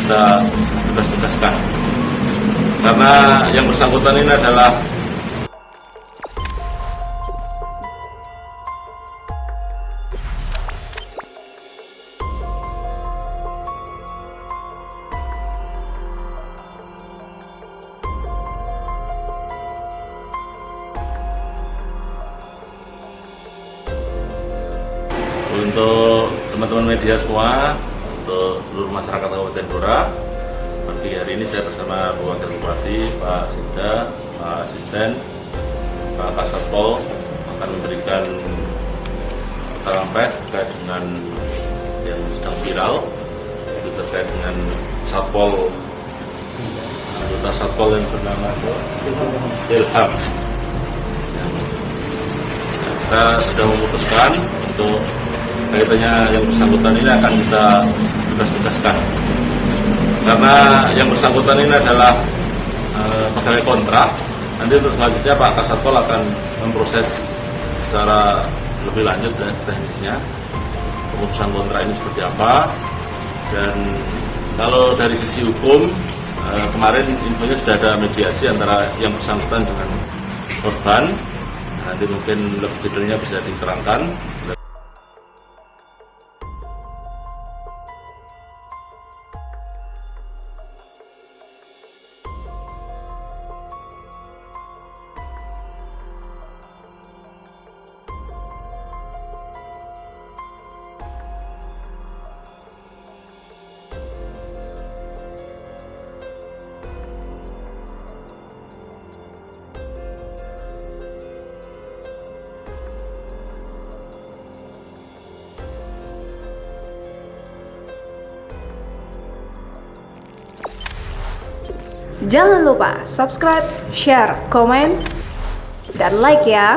kita tugas-tugaskan. Karena yang bersangkutan ini adalah untuk teman-teman media semua, untuk seluruh masyarakat Kabupaten Blora. Pagi hari ini saya bersama Bu Wakil Bupati, Pak Sinda, Pak Asisten, Pak Kasatpol akan memberikan keterangan pers terkait dengan yang sedang viral, itu terkait dengan Satpol, anggota Satpol yang bernama Ilham. Kita sudah memutuskan untuk kaitannya yang bersangkutan ini akan kita tugas-tugaskan. Karena yang bersangkutan ini adalah pegawai kontrak. Nanti untuk selanjutnya Pak Kasatpol akan memproses secara lebih lanjut dan teknisnya keputusan kontrak ini seperti apa. Dan kalau dari sisi hukum, kemarin infonya sudah ada mediasi antara yang bersangkutan dengan korban. Nanti mungkin lebih detailnya bisa diterangkan. Jangan lupa subscribe, share, komen, dan like ya.